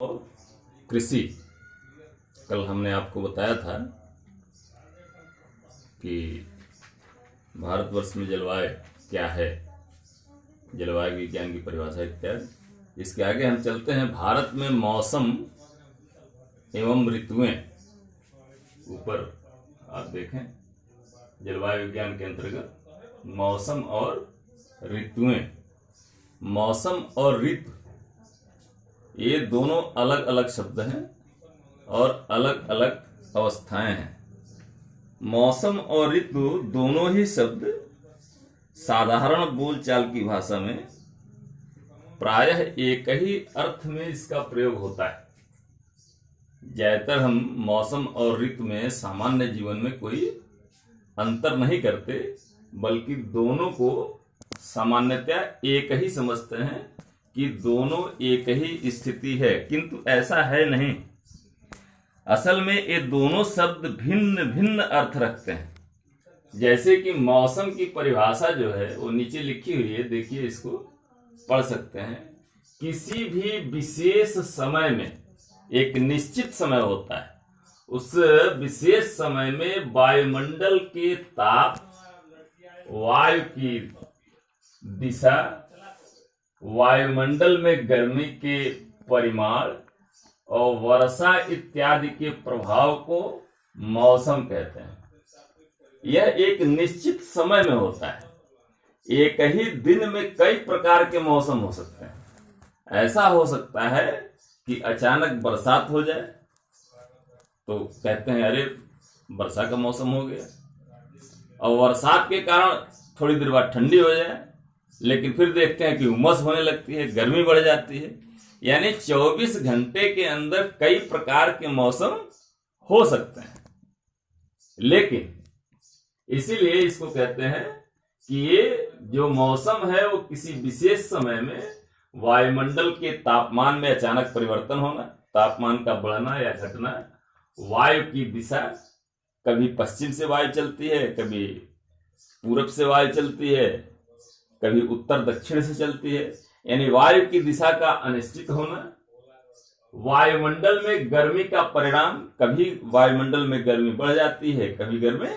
कृषि। कल हमने आपको बताया था कि भारतवर्ष में जलवायु क्या है, जलवायु विज्ञान की परिभाषा इत्यादि। इसके आगे हम चलते हैं। भारत में मौसम एवं ऋतुएं, ऊपर आप देखें जलवायु विज्ञान के अंतर्गत मौसम और ऋतुएं। मौसम और ऋतु ये दोनों अलग अलग शब्द हैं और अलग अलग अवस्थाएं हैं। मौसम और ऋतु दोनों ही शब्द साधारण बोलचाल की भाषा में प्रायः एक ही अर्थ में इसका प्रयोग होता है। ज्यादातर हम मौसम और ऋतु में सामान्य जीवन में कोई अंतर नहीं करते, बल्कि दोनों को सामान्यतया एक ही समझते हैं कि दोनों एक ही स्थिति है, किंतु ऐसा है नहीं। असल में ये दोनों शब्द भिन्न भिन्न अर्थ रखते हैं। जैसे कि मौसम की परिभाषा जो है वो नीचे लिखी हुई है, देखिए, इसको पढ़ सकते हैं। किसी भी विशेष समय में एक निश्चित समय होता है, उस विशेष समय में वायुमंडल के ताप, वायु की दिशा, वायुमंडल में गर्मी के परिमाण और वर्षा इत्यादि के प्रभाव को मौसम कहते हैं। यह एक निश्चित समय में होता है। एक ही दिन में कई प्रकार के मौसम हो सकते हैं। ऐसा हो सकता है कि अचानक बरसात हो जाए तो कहते हैं अरे वर्षा का मौसम हो गया, और बरसात के कारण थोड़ी देर बाद ठंडी हो जाए, लेकिन फिर देखते हैं कि उमस होने लगती है, गर्मी बढ़ जाती है। यानी 24 घंटे के अंदर कई प्रकार के मौसम हो सकते हैं। लेकिन इसीलिए इसको कहते हैं कि ये जो मौसम है वो किसी विशेष समय में वायुमंडल के तापमान में अचानक परिवर्तन होना, तापमान का बढ़ना या घटना, वायु की दिशा, कभी पश्चिम से वायु चलती है, कभी पूरब से वायु चलती है, कभी उत्तर दक्षिण से चलती है, यानी वायु की दिशा का अनिश्चित होना, वायुमंडल में गर्मी का परिणाम, कभी वायुमंडल में गर्मी बढ़ जाती है, कभी गर्मी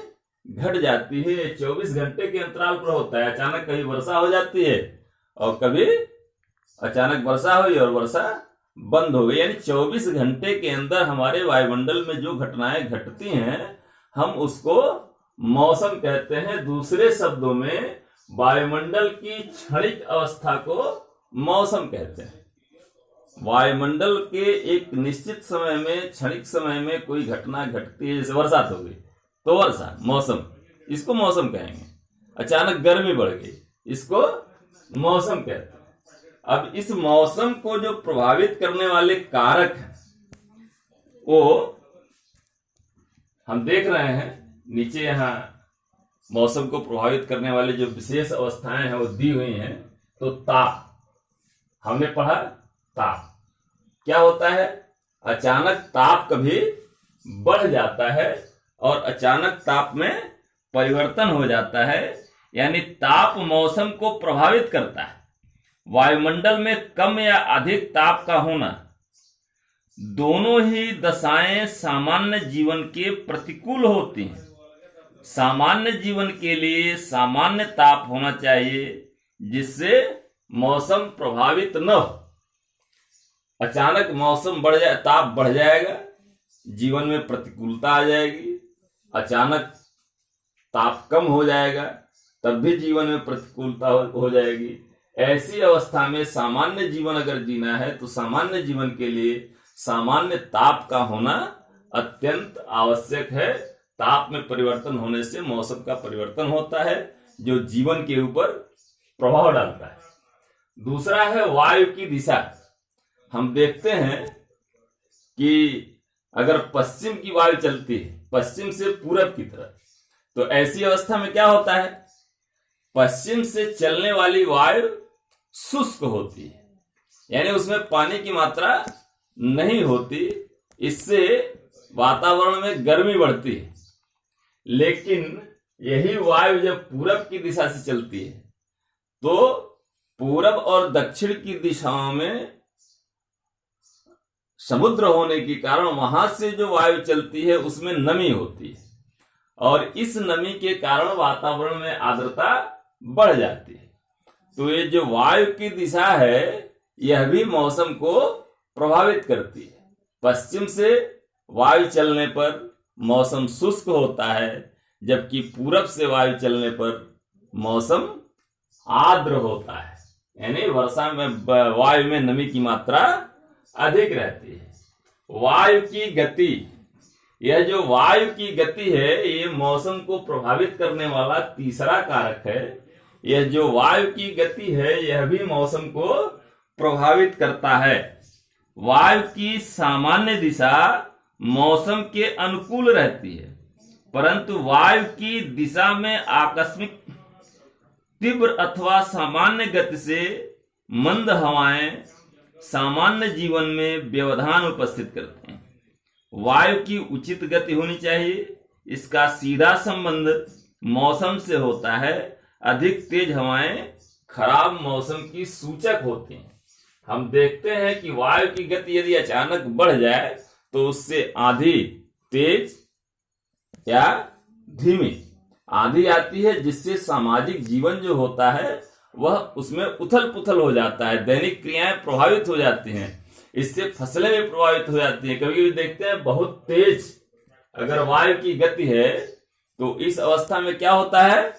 घट जाती है। 24 घंटे के अंतराल पर होता है। अचानक कभी वर्षा हो जाती है और कभी अचानक वर्षा हुई और वर्षा बंद हो गई। यानी 24 घंटे के अंदर हमारे वायुमंडल में जो घटनाएं घटती हैं हम उसको मौसम कहते हैं। दूसरे शब्दों में वायुमंडल की क्षणिक अवस्था को मौसम कहते हैं। वायुमंडल के एक निश्चित समय में, क्षणिक समय में कोई घटना घटती है, जैसे बरसात हो गई तो वर्षा, मौसम, इसको मौसम कहेंगे। अचानक गर्मी बढ़ गई, इसको मौसम कहते हैं। अब इस मौसम को जो प्रभावित करने वाले कारक हैं वो हम देख रहे हैं नीचे। यहाँ मौसम को प्रभावित करने वाले जो विशेष अवस्थाएं हैं वो दी हुई हैं। तो ताप, हमने पढ़ा, ताप क्या होता है? अचानक ताप कभी बढ़ जाता है और अचानक ताप में परिवर्तन हो जाता है, यानी ताप मौसम को प्रभावित करता है। वायुमंडल में कम या अधिक ताप का होना, दोनों ही दशाएं सामान्य जीवन के प्रतिकूल होती हैं। सामान्य जीवन के लिए सामान्य ताप होना चाहिए जिससे मौसम प्रभावित न हो। अचानक मौसम बढ़ जाए, ताप बढ़ जाएगा, जीवन में प्रतिकूलता आ जाएगी। अचानक ताप कम हो जाएगा, तब भी जीवन में प्रतिकूलता हो जाएगी। ऐसी अवस्था में सामान्य जीवन अगर जीना है तो सामान्य जीवन के लिए सामान्य ताप का होना अत्यंत आवश्यक है। ताप में परिवर्तन होने से मौसम का परिवर्तन होता है जो जीवन के ऊपर प्रभाव डालता है। दूसरा है वायु की दिशा। हम देखते हैं कि अगर पश्चिम की वायु चलती है, पश्चिम से पूरब की तरफ, तो ऐसी अवस्था में क्या होता है? पश्चिम से चलने वाली वायु शुष्क होती है, यानी उसमें पानी की मात्रा नहीं होती। इससे वातावरण में गर्मी बढ़ती है। लेकिन यही वायु जब पूरब की दिशा से चलती है तो पूरब और दक्षिण की दिशाओं में समुद्र होने के कारण वहां से जो वायु चलती है उसमें नमी होती है, और इस नमी के कारण वातावरण में आर्द्रता बढ़ जाती है। तो ये जो वायु की दिशा है यह भी मौसम को प्रभावित करती है। पश्चिम से वायु चलने पर मौसम शुष्क होता है, जबकि पूरब से वायु चलने पर मौसम आर्द्र होता है, यानी वर्षा में वायु में नमी की मात्रा अधिक रहती है। वायु की गति, यह जो वायु की गति है ये मौसम को प्रभावित करने वाला तीसरा कारक है। यह जो वायु की गति है यह भी मौसम को प्रभावित करता है। वायु की सामान्य दिशा मौसम के अनुकूल रहती है, परंतु वायु की दिशा में आकस्मिक तीव्र अथवा सामान्य गति से मंद हवाएं सामान्य जीवन में व्यवधान उपस्थित करते हैं। वायु की उचित गति होनी चाहिए, इसका सीधा संबंध मौसम से होता है। अधिक तेज हवाएं खराब मौसम की सूचक होती हैं। हम देखते हैं कि वायु की गति यदि अचानक बढ़ जाए तो उससे आंधी तेज या धीमी आंधी आती है, जिससे सामाजिक जीवन जो होता है वह उसमें उथल पुथल हो जाता है, दैनिक क्रियाएं प्रभावित हो जाती हैं, इससे फसलें भी प्रभावित हो जाती हैं। कभी कभी देखते हैं बहुत तेज अगर वायु की गति है तो इस अवस्था में क्या होता है,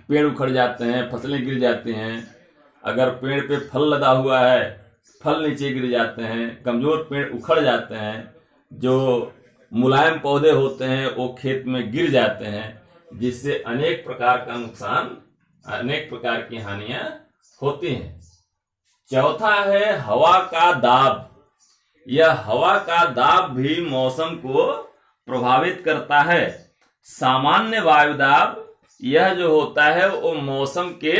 पेड़ उखड़ जाते हैं, फसलें गिर जाती हैं। अगर पेड़ पे फल लदा हुआ है, फल नीचे गिर जाते हैं, कमजोर पेड़ उखड़ जाते हैं, जो मुलायम पौधे होते हैं वो खेत में गिर जाते हैं, जिससे अनेक प्रकार का नुकसान, अनेक प्रकार की हानियां होती हैं। चौथा है हवा का दाब। यह हवा का दाब भी मौसम को प्रभावित करता है। सामान्य वायु दाब यह जो होता है वो मौसम के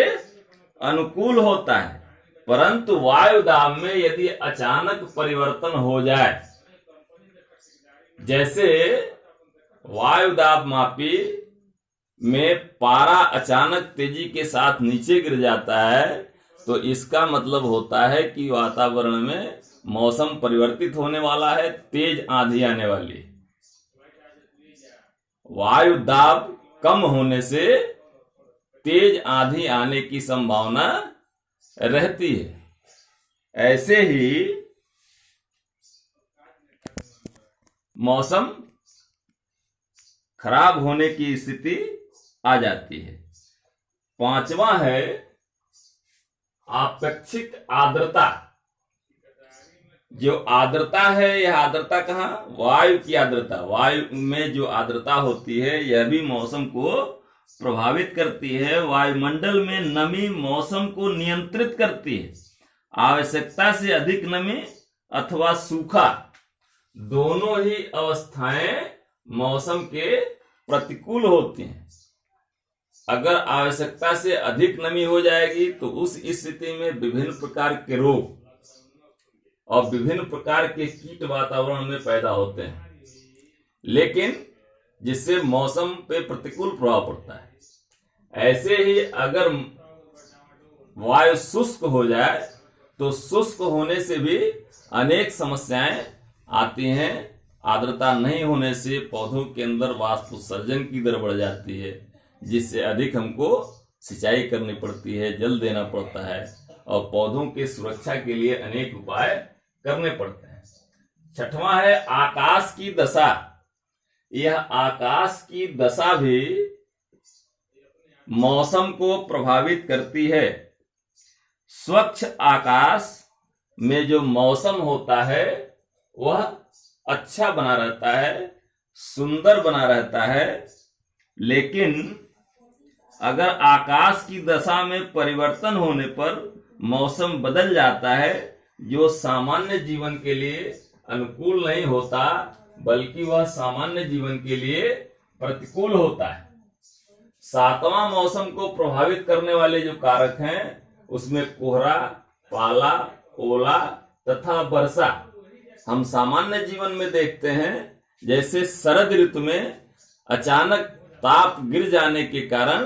अनुकूल होता है, परंतु वायु दाब में यदि अचानक परिवर्तन हो जाए, जैसे वायु दाब मापी में पारा अचानक तेजी के साथ नीचे गिर जाता है, तो इसका मतलब होता है कि वातावरण में मौसम परिवर्तित होने वाला है, तेज आंधी आने वाली है। वायु दाब कम होने से तेज आंधी आने की संभावना रहती है। ऐसे ही मौसम खराब होने की स्थिति आ जाती है। पांचवा है आपेक्षिक आर्द्रता। जो आर्द्रता है यह आर्द्रता कहाँ, वायु की आर्द्रता। वायु में जो आर्द्रता होती है यह भी मौसम को प्रभावित करती है। वायुमंडल में नमी मौसम को नियंत्रित करती है। आवश्यकता से अधिक नमी अथवा सूखा दोनों ही अवस्थाएं मौसम के प्रतिकूल होती हैं। अगर आवश्यकता से अधिक नमी हो जाएगी तो उस स्थिति में विभिन्न प्रकार के रोग और विभिन्न प्रकार के कीट वातावरण में पैदा होते हैं, लेकिन जिससे मौसम पे प्रतिकूल प्रभाव पड़ता है। ऐसे ही अगर वायु शुष्क हो जाए तो शुष्क होने से भी अनेक समस्याएं आती हैं। आर्द्रता नहीं होने से पौधों के अंदर वाष्प उत्सर्जन की दर बढ़ जाती है, जिससे अधिक हमको सिंचाई करनी पड़ती है, जल देना पड़ता है और पौधों के सुरक्षा के लिए अनेक उपाय करने पड़ते हैं। छठवां है आकाश की दशा। यह आकाश की दशा भी मौसम को प्रभावित करती है। स्वच्छ आकाश में जो मौसम होता है वह अच्छा बना रहता है, सुंदर बना रहता है, लेकिन अगर आकाश की दशा में परिवर्तन होने पर मौसम बदल जाता है, जो सामान्य जीवन के लिए अनुकूल नहीं होता बल्कि वह सामान्य जीवन के लिए प्रतिकूल होता है। सातवां मौसम को प्रभावित करने वाले जो कारक हैं उसमें कोहरा, पाला, ओला तथा वर्षा हम सामान्य जीवन में देखते हैं। जैसे शरद ऋतु में अचानक ताप गिर जाने के कारण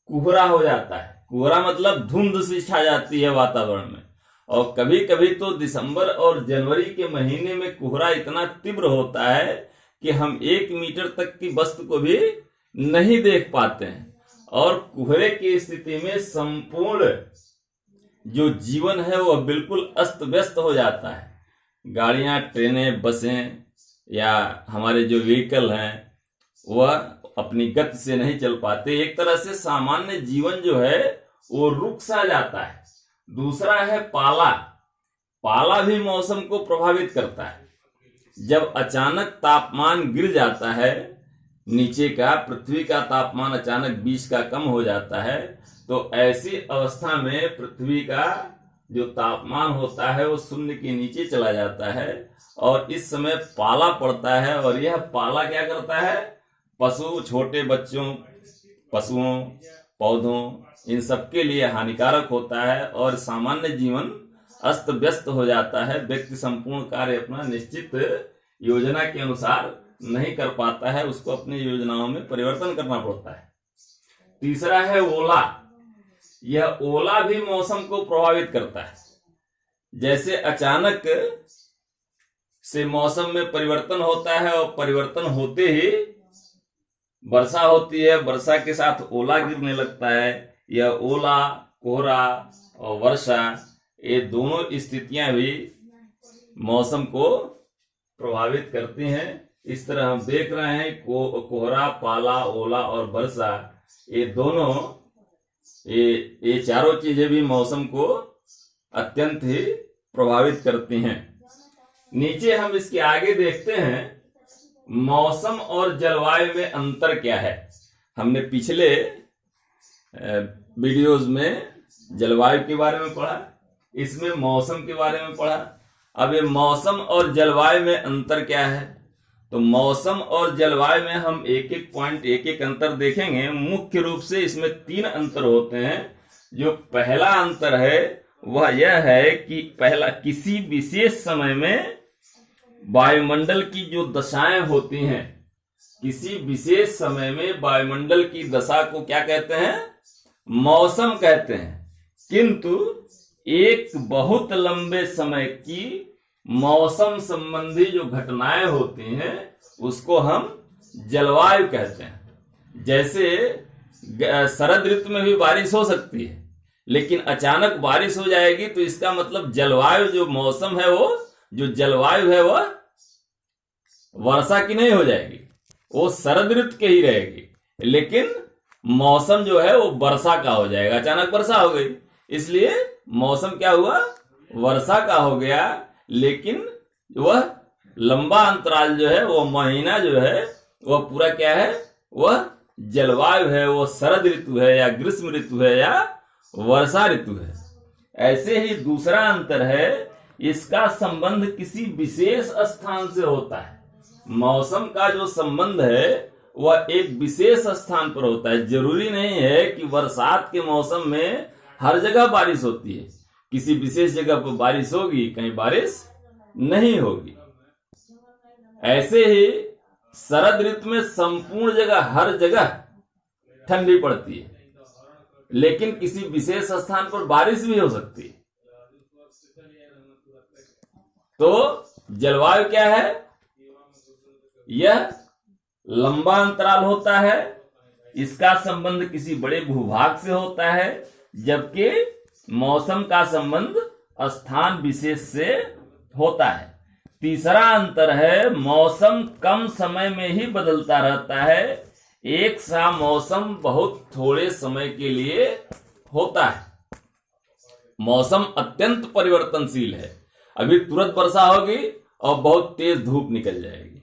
कोहरा हो जाता है। कोहरा मतलब धुंध सी छा जाती है वातावरण में, और कभी कभी तो दिसंबर और जनवरी के महीने में कोहरा इतना तीव्र होता है कि हम 1 मीटर तक की वस्तु को भी नहीं देख पाते हैं। और कोहरे की स्थिति में संपूर्ण जो जीवन है वह बिल्कुल अस्त व्यस्त हो जाता है। गाड़ियां, ट्रेनें, बसें या हमारे जो व्हीकल हैं वह अपनी गति से नहीं चल पाते। एक तरह से सामान्य जीवन जो है वो रुक सा जाता है। दूसरा है पाला। पाला भी मौसम को प्रभावित करता है। जब अचानक तापमान गिर जाता है, नीचे का पृथ्वी का तापमान अचानक 20 का कम हो जाता है, तो ऐसी अवस्था में पृथ्वी का जो तापमान होता है वो शून्य के नीचे चला जाता है और इस समय पाला पड़ता है। और यह पाला क्या करता है? पशु, छोटे बच्चों, पशुओं, पौधों, इन सबके लिए हानिकारक होता है और सामान्य जीवन अस्त व्यस्त हो जाता है। व्यक्ति संपूर्ण कार्य अपना निश्चित योजना के अनुसार नहीं कर पाता है, उसको अपनी योजनाओं में परिवर्तन करना पड़ता है। तीसरा है ओला। यह ओला भी मौसम को प्रभावित करता है। जैसे अचानक से मौसम में परिवर्तन होता है और परिवर्तन होते ही वर्षा होती है, वर्षा के साथ ओला गिरने लगता है। यह ओला, कोहरा और वर्षा, ये दोनों स्थितियां भी मौसम को प्रभावित करती हैं। इस तरह हम देख रहे हैं कोहरा, पाला, ओला और वर्षा, ये दोनों ये चारों चीजें भी मौसम को अत्यंत ही प्रभावित करती हैं। नीचे हम इसके आगे देखते हैं मौसम और जलवायु में अंतर क्या है। हमने पिछले वीडियोस में जलवायु के बारे में पढ़ा, इसमें मौसम के बारे में पढ़ा। अब ये मौसम और जलवायु में अंतर क्या है, तो मौसम और जलवायु में हम एक एक पॉइंट, एक एक अंतर देखेंगे। मुख्य रूप से इसमें 3 अंतर होते हैं। जो पहला अंतर है वह यह है कि पहला, किसी विशेष समय में वायुमंडल की जो दशाएं होती हैं, किसी विशेष समय में वायुमंडल की दशा को क्या कहते हैं? मौसम कहते हैं। किंतु एक बहुत लंबे समय की मौसम संबंधी जो घटनाएं होती हैं उसको हम जलवायु कहते हैं। जैसे शरद ऋतु में भी बारिश हो सकती है, लेकिन अचानक बारिश हो जाएगी तो इसका मतलब जलवायु, जो मौसम है वो, जो जलवायु है वह वर्षा की नहीं हो जाएगी, वो शरद ऋतु के ही रहेगी। लेकिन मौसम जो है वो वर्षा का हो जाएगा। अचानक वर्षा हो गई, इसलिए मौसम क्या हुआ? वर्षा का हो गया। लेकिन वह लंबा अंतराल जो है, वो महीना जो है, वह पूरा क्या है? वह जलवायु है, वो शरद ऋतु है या ग्रीष्म ऋतु है या वर्षा ऋतु है। ऐसे ही दूसरा अंतर है, इसका संबंध किसी विशेष स्थान से होता है। मौसम का जो संबंध है वह एक विशेष स्थान पर होता है। जरूरी नहीं है कि बरसात के मौसम में हर जगह बारिश होती है। किसी विशेष जगह पर बारिश होगी, कहीं बारिश नहीं होगी। ऐसे ही शरद ऋतु में संपूर्ण जगह, हर जगह ठंडी पड़ती है, लेकिन किसी विशेष स्थान पर बारिश भी हो सकती है। तो जलवायु क्या है? यह लंबा अंतराल होता है, इसका संबंध किसी बड़े भूभाग से होता है, जबकि मौसम का संबंध स्थान विशेष से होता है। तीसरा अंतर है, मौसम कम समय में ही बदलता रहता है। एक सा मौसम बहुत थोड़े समय के लिए होता है। मौसम अत्यंत परिवर्तनशील है। अभी तुरंत वर्षा होगी और बहुत तेज धूप निकल जाएगी।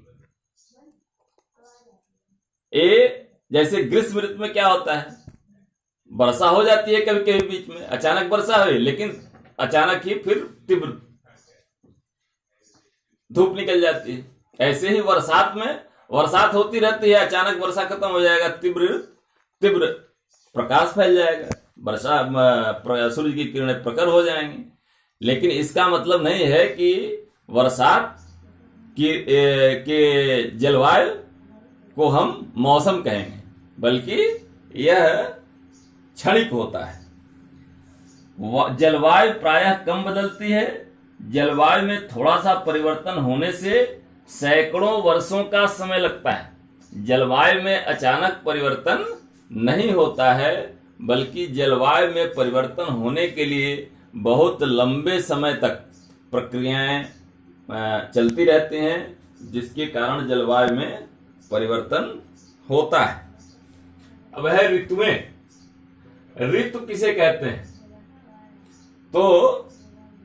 जैसे ग्रीष्म ऋतु में क्या होता है? वर्षा हो जाती है कभी कभी बीच में, अचानक वर्षा हुई, लेकिन अचानक ही फिर तीव्र धूप निकल जाती है। ऐसे ही बरसात में बरसात होती रहती है, अचानक वर्षा खत्म हो जाएगा, तीव्र प्रकाश फैल जाएगा, वर्षा सूर्य की किरणें प्रखर हो जाएंगी। लेकिन इसका मतलब नहीं है कि बरसात के जलवायु को हम मौसम कहेंगे, बल्कि यह क्षणिक होता है। जलवायु प्रायः कम बदलती है। जलवायु में थोड़ा सा परिवर्तन होने से सैकड़ों वर्षों का समय लगता है। जलवायु में अचानक परिवर्तन नहीं होता है, बल्कि जलवायु में परिवर्तन होने के लिए बहुत लंबे समय तक प्रक्रियाएं चलती रहती हैं, जिसके कारण जलवायु में परिवर्तन होता है। अब है ऋतुएं। ऋतु किसे कहते हैं? तो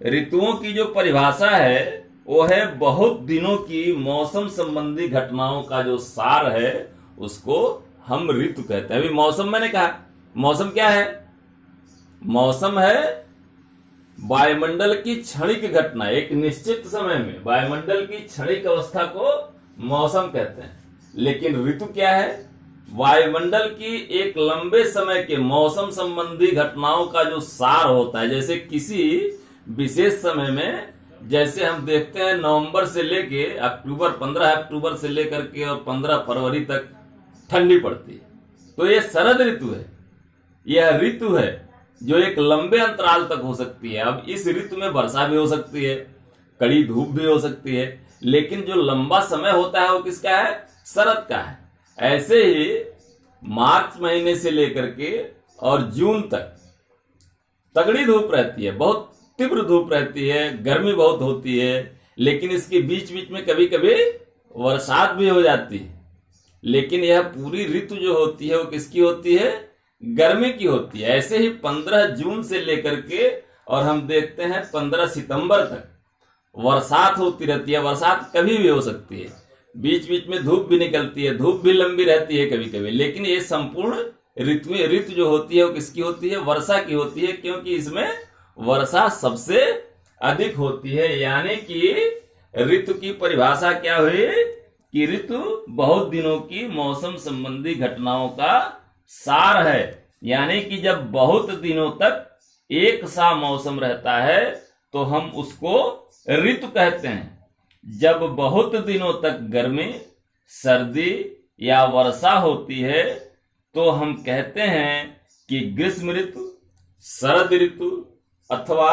ऋतुओं की जो परिभाषा है वो है बहुत दिनों की मौसम संबंधी घटनाओं का जो सार है उसको हम ऋतु कहते हैं। अभी मौसम मैंने कहा, मौसम क्या है? मौसम है वायुमंडल की क्षणिक घटना। एक निश्चित समय में वायुमंडल की क्षणिक अवस्था को मौसम कहते हैं। लेकिन ऋतु क्या है? वायुमंडल की एक लंबे समय के मौसम संबंधी घटनाओं का जो सार होता है। जैसे किसी विशेष समय में, जैसे हम देखते हैं नवंबर से लेके अक्टूबर, 15 अक्टूबर से लेकर के और 15 फरवरी तक ठंडी पड़ती है, तो ये शरद ऋतु है। यह ऋतु है जो एक लंबे अंतराल तक हो सकती है। अब इस ऋतु में वर्षा भी हो सकती है, कड़ी धूप भी हो सकती है, लेकिन जो लंबा समय होता है वो किसका है? शरद का है। ऐसे ही मार्च महीने से लेकर के और जून तक तगड़ी धूप रहती है, बहुत तीव्र धूप रहती है, गर्मी बहुत होती है, लेकिन इसके बीच बीच में कभी कभी बरसात भी हो जाती है। लेकिन यह पूरी ऋतु जो होती है वो किसकी होती है? गर्मी की होती है। ऐसे ही 15 जून से लेकर के और हम देखते हैं 15 सितंबर तक बरसात होती रहती है। बरसात कभी भी हो सकती है, बीच बीच में धूप भी निकलती है, धूप भी लंबी रहती है कभी कभी। लेकिन ये संपूर्ण ऋतु जो होती है वो किसकी होती है? वर्षा की होती है, क्योंकि इसमें वर्षा सबसे अधिक होती है। यानी कि ऋतु की परिभाषा क्या हुई कि ऋतु बहुत दिनों की मौसम संबंधी घटनाओं का सार है। यानी कि जब बहुत दिनों तक एक सा मौसम रहता है तो हम उसको ऋतु कहते हैं। जब बहुत दिनों तक गर्मी, सर्दी या वर्षा होती है तो हम कहते हैं कि ग्रीष्म ऋतु, शरद ऋतु अथवा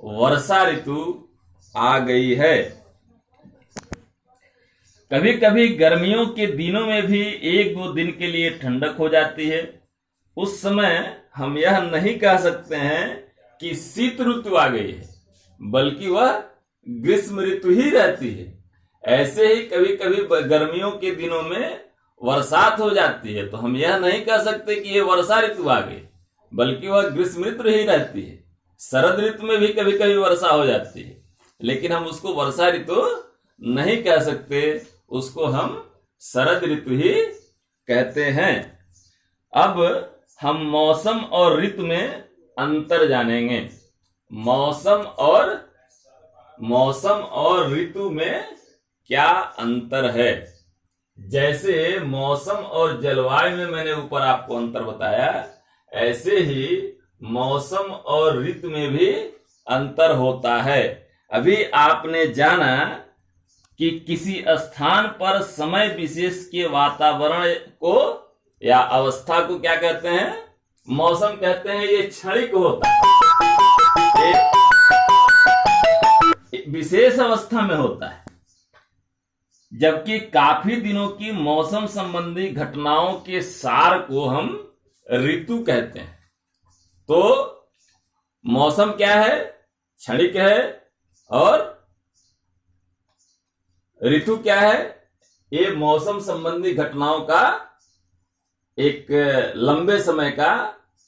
वर्षा ऋतु आ गई है। कभी कभी गर्मियों के दिनों में भी 1-2 दिन के लिए ठंडक हो जाती है। उस समय हम यह नहीं कह सकते हैं कि शीत ऋतु आ गई है, बल्कि वह ग्रीष्म ऋतु ही रहती है। ऐसे ही कभी कभी गर्मियों के दिनों में बरसात हो जाती है, तो हम यह नहीं कह सकते कि ये वर्षा ऋतु आ गई, बल्कि वह ग्रीष्म ऋतु ही रहती है। शरद ऋतु में भी कभी कभी वर्षा हो जाती है, लेकिन हम उसको वर्षा ऋतु नहीं कह सकते, उसको हम शरद ऋतु ही कहते हैं। अब हम मौसम और ऋतु में अंतर जानेंगे। मौसम और ऋतु में क्या अंतर है? जैसे मौसम और जलवायु में मैंने ऊपर आपको अंतर बताया, ऐसे ही मौसम और ऋतु में भी अंतर होता है। अभी आपने जाना कि किसी स्थान पर समय विशेष के वातावरण को या अवस्था को क्या कहते हैं? मौसम कहते हैं। ये क्षणिक होता है, एक विशेष अवस्था में होता है, जबकि काफी दिनों की मौसम संबंधी घटनाओं के सार को हम ऋतु कहते हैं। तो मौसम क्या है? क्षणिक है। और ऋतु क्या है? ये मौसम संबंधी घटनाओं का एक लंबे समय का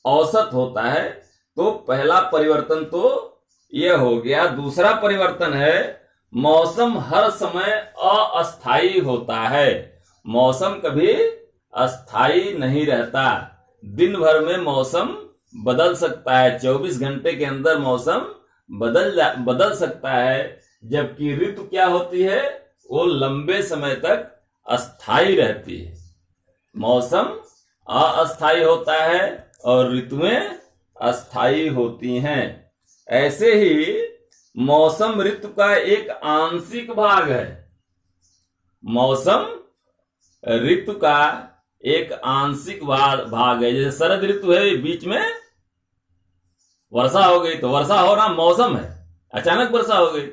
औसत होता है। तो पहला परिवर्तन तो यह हो गया। दूसरा परिवर्तन है मौसम हर समय अस्थायी होता है। मौसम कभी अस्थायी नहीं रहता। दिन भर में मौसम बदल सकता है, 24 घंटे के अंदर मौसम बदल सकता है। जबकि ऋतु क्या होती है? वो लंबे समय तक अस्थायी रहती है। मौसम अस्थायी होता है और ऋतुएं अस्थायी होती हैं। ऐसे ही मौसम ऋतु का एक आंशिक भाग है। मौसम ऋतु का एक आंशिक भाग है। जैसे शरद ऋतु है, बीच में वर्षा हो गई तो वर्षा होना मौसम है, अचानक वर्षा हो गई।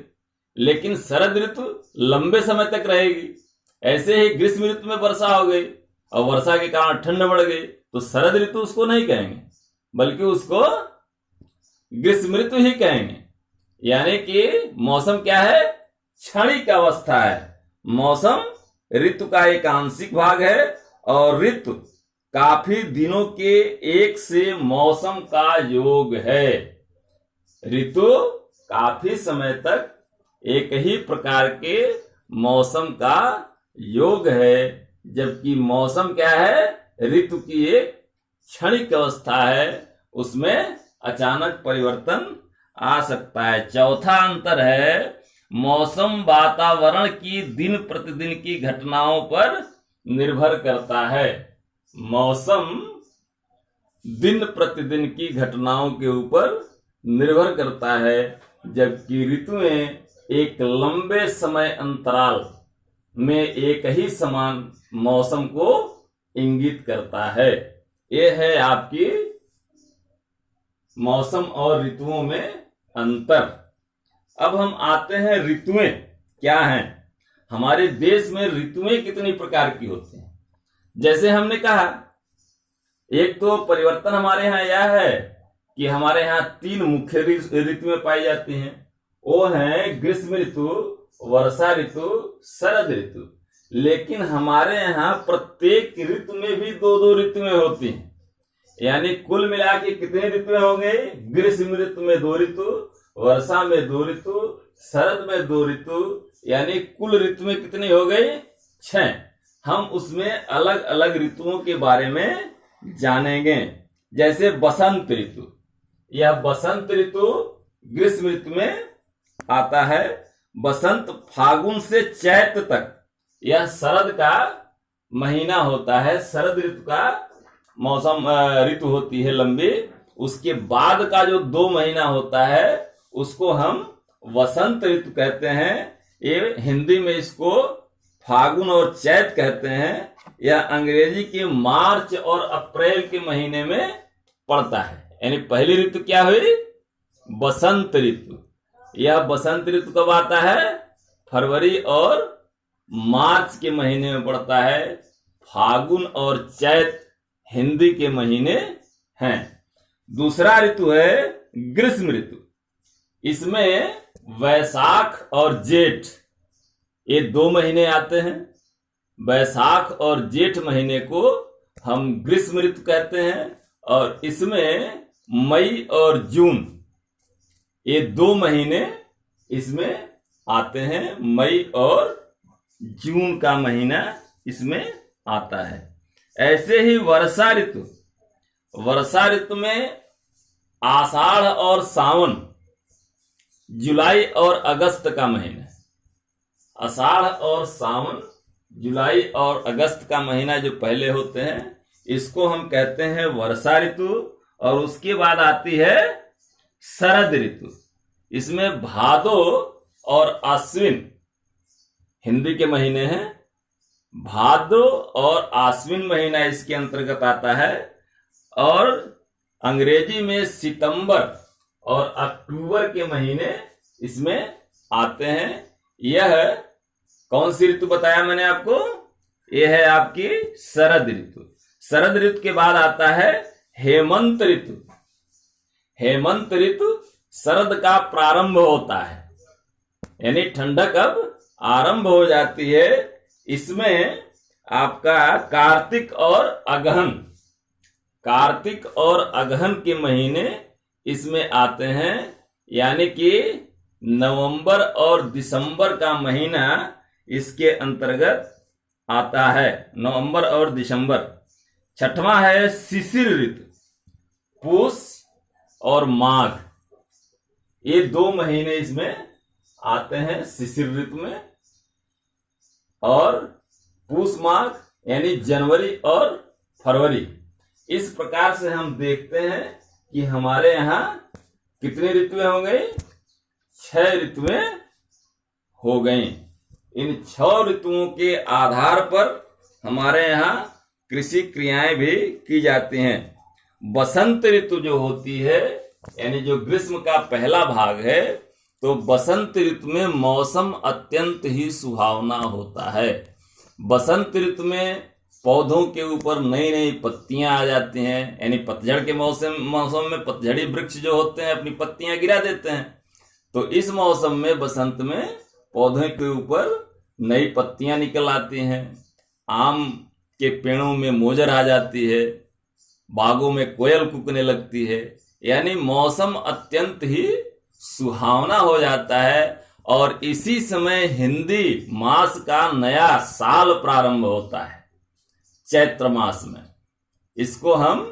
लेकिन शरद ऋतु लंबे समय तक रहेगी। ऐसे ही ग्रीष्म ऋतु में वर्षा हो गई और वर्षा के कारण ठंड बढ़ गई तो शरद ऋतु उसको नहीं कहेंगे, बल्कि उसको ग्रीष्म ऋतु ही कहेंगे। यानी कि मौसम क्या है? क्षणिक अवस्था है। मौसम ऋतु का एक आंशिक भाग है और ऋतु काफी दिनों के एक से मौसम का योग है। ऋतु काफी समय तक एक ही प्रकार के मौसम का योग है, जबकि मौसम क्या है? ऋतु की एक क्षणिक अवस्था है, उसमें अचानक परिवर्तन आ सकता है। चौथा अंतर है मौसम वातावरण की दिन प्रतिदिन की घटनाओं पर निर्भर करता है। मौसम दिन प्रतिदिन की घटनाओं के ऊपर निर्भर करता है, जबकि ऋतुएं एक लंबे समय अंतराल में एक ही समान मौसम को इंगित करता है। यह है आपकी मौसम और ऋतुओं में अंतर। अब हम आते हैं ऋतुएं क्या हैं। हमारे देश में ऋतुएं कितनी प्रकार की होती हैं? जैसे हमने कहा, एक तो परिवर्तन हमारे यहाँ यह है कि हमारे यहाँ 3 मुख्य ऋतुएं पाई जाती हैं। वो हैं ग्रीष्म ऋतु, वर्षा ऋतु, शरद ऋतु। लेकिन हमारे यहाँ प्रत्येक ऋतु में भी 2-2 ऋतुएं होती हैं। यानी कुल मिला के कितने ऋतुएं हो गई? ग्रीष्म ऋतु में 2 ऋतु, वर्षा में 2 ऋतु, शरद में 2 ऋतु, यानी कुल ऋतुएं कितनी हो गई? 6। हम उसमें अलग अलग ऋतुओं के बारे में जानेंगे। जैसे बसंत ऋतु, यह बसंत ऋतु ग्रीष्म ऋतु में आता है। बसंत फागुन से चैत तक यह शरद का महीना होता है। शरद ऋतु का मौसम ऋतु होती है लंबी। उसके बाद का जो 2 महीना होता है उसको हम वसंत ऋतु कहते हैं। ये हिंदी में इसको फागुन और चैत कहते हैं। यह अंग्रेजी के मार्च और अप्रैल के महीने में पड़ता है। यानी पहली ऋतु क्या हुई? बसंत ऋतु। यह बसंत ऋतु कब आता है? फरवरी और मार्च के महीने में पड़ता है। फागुन और चैत हिंदी के महीने हैं। दूसरा ऋतु है ग्रीष्म ऋतु। इसमें वैशाख और जेठ ये 2 महीने आते हैं। वैशाख और जेठ महीने को हम ग्रीष्म ऋतु कहते हैं और इसमें मई और जून ये 2 महीने इसमें आते हैं। मई और जून का महीना इसमें आता है। ऐसे ही वर्षा ऋतु, वर्षा ऋतु में आषाढ़ और सावन, जुलाई और अगस्त का महीना। आषाढ़ और सावन, जुलाई और अगस्त का महीना जो पहले होते हैं इसको हम कहते हैं वर्षा ऋतु। और उसके बाद आती है शरद ऋतु। इसमें भादो और आश्विन हिंदी के महीने हैं। भादो और आश्विन महीना इसके अंतर्गत आता है। और अंग्रेजी में सितंबर और अक्टूबर के महीने इसमें आते हैं। यह कौन सी ऋतु बताया मैंने आपको? यह है आपकी शरद ऋतु। शरद ऋतु के बाद आता है हेमंत ऋतु। हेमंत ऋतु शरद का प्रारंभ होता है, यानी ठंडक अब आरंभ हो जाती है। इसमें आपका कार्तिक और अगहन, कार्तिक और अगहन के महीने इसमें आते हैं। यानी कि नवंबर और दिसंबर का महीना इसके अंतर्गत आता है। नवंबर और दिसंबर। छठवां है शिशिर ऋतु। पूष और माघ ये 2 महीने इसमें आते हैं शिशिर ऋतु में। और पूष माघ यानी जनवरी और फरवरी। इस प्रकार से हम देखते हैं कि हमारे यहाँ कितनी ऋतुएं हो गई? 6 ऋतुएं हो गई। इन 6 ऋतुओं के आधार पर हमारे यहाँ कृषि क्रियाएं भी की जाती हैं। बसंत ऋतु जो होती है यानी जो ग्रीष्म का पहला भाग है, तो बसंत ऋतु में मौसम अत्यंत ही सुहावना होता है। बसंत ऋतु में पौधों के ऊपर नई नई पत्तियां आ जाती हैं, यानी पतझड़ के मौसम में पतझड़ी वृक्ष जो होते हैं अपनी पत्तियां गिरा देते हैं। तो इस मौसम में बसंत में पौधों के ऊपर नई पत्तियां निकल आती हैं, आम के पेड़ों में मोजर आ जाती है, बागों में कोयल कूकने लगती है, यानी मौसम अत्यंत ही सुहावना हो जाता है। और इसी समय हिंदी मास का नया साल प्रारंभ होता है, चैत्र मास में। इसको हम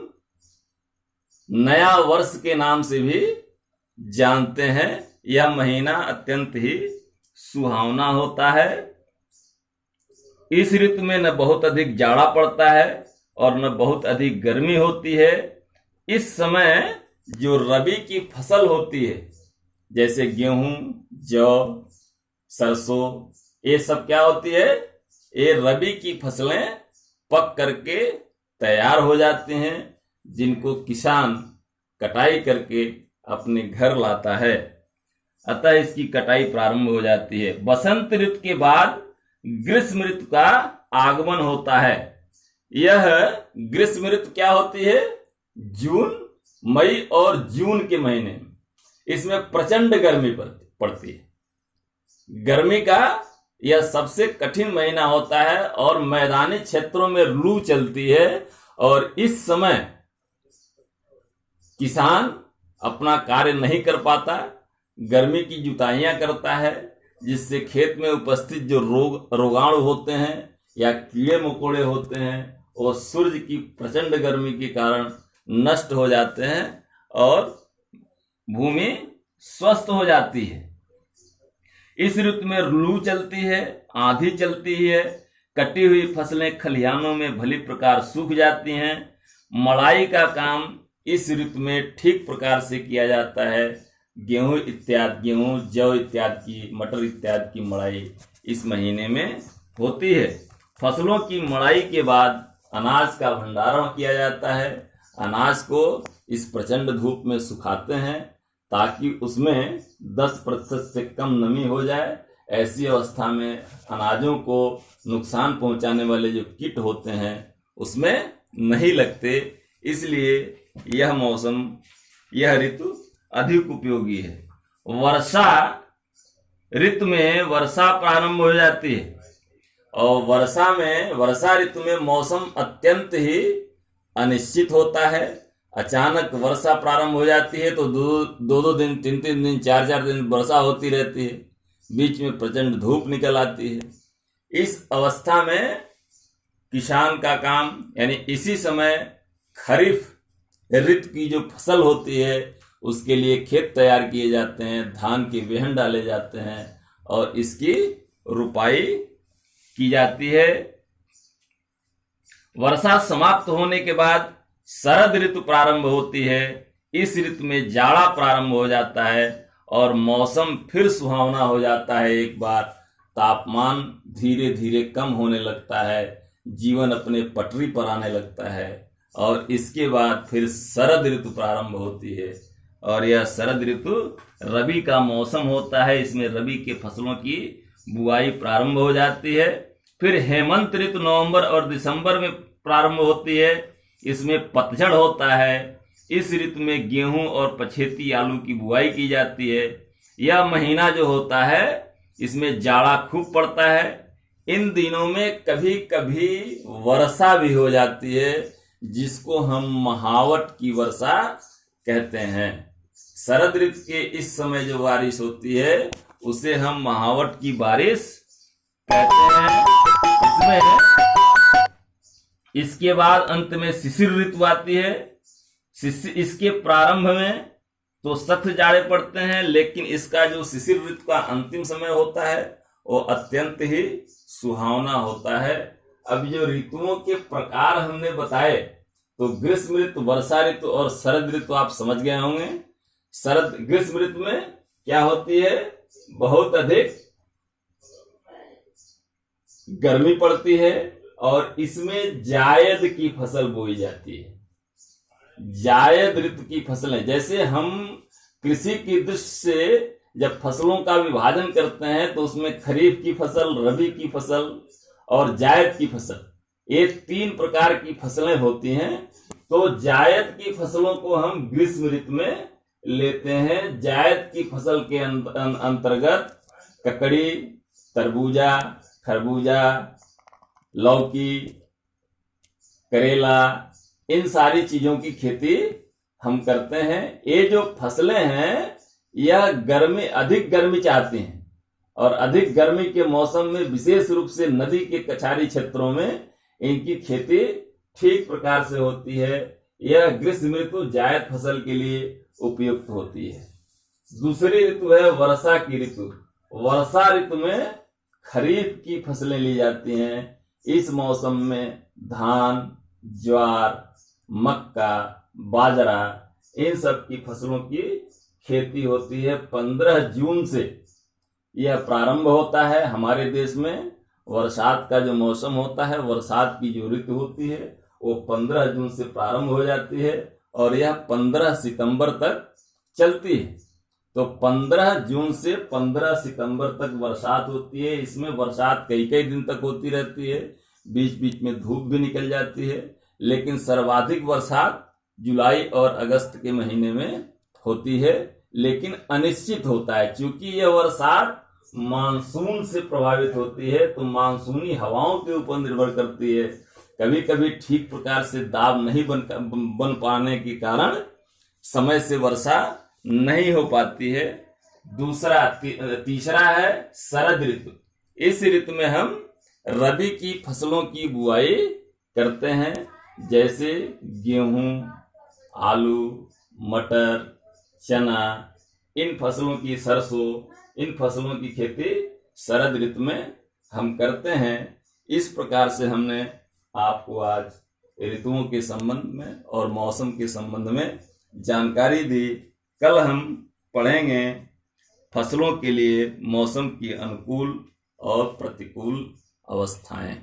नया वर्ष के नाम से भी जानते हैं। यह महीना अत्यंत ही सुहावना होता है। इस ऋतु में न बहुत अधिक जाड़ा पड़ता है और न बहुत अधिक गर्मी होती है। इस समय जो रबी की फसल होती है, जैसे गेहूं, जौ, सरसों, ये सब क्या होती है, ये रबी की फसलें पक करके तैयार हो जाते हैं, जिनको किसान कटाई करके अपने घर लाता है। अतः इसकी कटाई प्रारंभ हो जाती है। बसंत ऋतु के बाद ग्रीष्म ऋतु का आगमन होता है। यह ग्रीष्म ऋतु क्या होती है, जून, मई और जून के महीने में। इसमें प्रचंड गर्मी पड़ती है। गर्मी का यह सबसे कठिन महीना होता है और मैदानी क्षेत्रों में लू चलती है। और इस समय किसान अपना कार्य नहीं कर पाता, गर्मी की जुताइयां करता है, जिससे खेत में उपस्थित जो रोगाणु होते हैं या कीड़े मकोड़े होते हैं, वो सूर्य की प्रचंड गर्मी के कारण नष्ट हो जाते हैं और भूमि स्वस्थ हो जाती है। इस ऋतु में लू चलती है, आंधी चलती है, कटी हुई फसलें खलिहानों में भली प्रकार सूख जाती हैं। मड़ाई का काम इस ऋतु में ठीक प्रकार से किया जाता है। गेहूं, जौ इत्यादि की, मटर इत्यादि की मड़ाई इस महीने में होती है। फसलों की मड़ाई के बाद अनाज का भंडारण किया जाता है। अनाज को इस प्रचंड धूप में सुखाते हैं ताकि उसमें 10% से कम नमी हो जाए। ऐसी अवस्था में अनाजों को नुकसान पहुंचाने वाले जो कीट होते हैं उसमें नहीं लगते। इसलिए यह ऋतु अधिक उपयोगी है। वर्षा ऋतु में वर्षा प्रारंभ हो जाती है और वर्षा ऋतु में मौसम अत्यंत ही अनिश्चित होता है। अचानक वर्षा प्रारंभ हो जाती है तो दो दिन, तीन दिन, चार दिन वर्षा होती रहती है। बीच में प्रचंड धूप निकल आती है। इस अवस्था में किसान का काम, यानी इसी समय खरीफ ऋतु की जो फसल होती है उसके लिए खेत तैयार किए जाते हैं, धान के बेहन डाले जाते हैं और इसकी रुपाई की जाती है। वर्षा समाप्त होने के बाद शरद ऋतु प्रारंभ होती है। इस ऋतु में जाड़ा प्रारंभ हो जाता है और मौसम फिर सुहावना हो जाता है। एक बार तापमान धीरे धीरे कम होने लगता है, जीवन अपने पटरी पर आने लगता है और इसके बाद फिर शरद ऋतु प्रारंभ होती है। और यह शरद ऋतु रबी का मौसम होता है। इसमें रबी के फसलों की बुआई प्रारंभ हो जाती है। फिर हेमंत ऋतु नवंबर और दिसंबर में प्रारंभ होती है। इसमें पतझड़ होता है। इस ऋतु में गेहूं और पछेती आलू की बुआई की जाती है। यह महीना जो होता है इसमें जाड़ा खूब पड़ता है। इन दिनों में कभी कभी वर्षा भी हो जाती है, जिसको हम महावट की वर्षा कहते हैं। शरद ऋतु के इस समय जो बारिश होती है उसे हम महावट की बारिश कहते हैं। इसके बाद अंत में शिशिर ऋतु आती है। इसके प्रारंभ में तो सख्त जाड़े पड़ते हैं, लेकिन इसका जो शिशिर ऋतु का अंतिम समय होता है वो अत्यंत ही सुहावना होता है। अब जो ऋतुओं के प्रकार हमने बताए तो ग्रीष्म ऋतु, वर्षा ऋतु और शरद ऋतु आप समझ गए होंगे। ग्रीष्म ऋतु में क्या होती है, बहुत अधिक गर्मी पड़ती है और इसमें जायद की फसल बोई जाती है। जायद ऋतु की फसलें, जैसे हम कृषि की दृष्टि से जब फसलों का विभाजन करते हैं तो उसमें खरीफ की फसल, रबी की फसल और जायद की फसल, ये 3 प्रकार की फसलें होती हैं। तो जायद की फसलों को हम ग्रीष्म ऋतु में लेते हैं। जायद की फसल के अंतर्गत ककड़ी, तरबूजा, खरबूजा, लौकी, करेला, इन सारी चीजों की खेती हम करते हैं। ये जो फसलें हैं यह अधिक गर्मी चाहती हैं और अधिक गर्मी के मौसम में विशेष रूप से नदी के कछारी क्षेत्रों में इनकी खेती ठीक प्रकार से होती है। यह ग्रीष्म ऋतु जायद फसल के लिए उपयुक्त होती है। दूसरी ऋतु है वर्षा की ऋतु। वर्षा ऋतु में खरीफ की फसलें ली जाती हैं। इस मौसम में धान, ज्वार, मक्का, बाजरा, इन सब की फसलों की खेती होती है। 15 जून से यह प्रारंभ होता है। हमारे देश में बरसात का जो मौसम होता है, बरसात की जो ऋतु होती है, वो 15 जून से प्रारंभ हो जाती है और यह 15 सितंबर तक चलती है। तो 15 जून से 15 सितंबर तक बरसात होती है। इसमें बरसात कई कई दिन तक होती रहती है, बीच बीच में धूप भी निकल जाती है, लेकिन सर्वाधिक बरसात जुलाई और अगस्त के महीने में होती है। लेकिन अनिश्चित होता है, क्योंकि यह बरसात मानसून से प्रभावित होती है, तो मानसूनी हवाओं के ऊपर निर्भर करती है। कभी कभी ठीक प्रकार से दाब नहीं बन पाने के कारण समय से वर्षा नहीं हो पाती है। तीसरा है शरद ऋतु। इस ऋतु में हम रबी की फसलों की बुआई करते हैं, जैसे गेहूं, आलू, मटर, चना, इन फसलों की, सरसों, इन फसलों की खेती शरद ऋतु में हम करते हैं। इस प्रकार से हमने आपको आज ऋतुओं के संबंध में और मौसम के संबंध में जानकारी दी। कल हम पढ़ेंगे फसलों के लिए मौसम की अनुकूल और प्रतिकूल अवस्थाएं।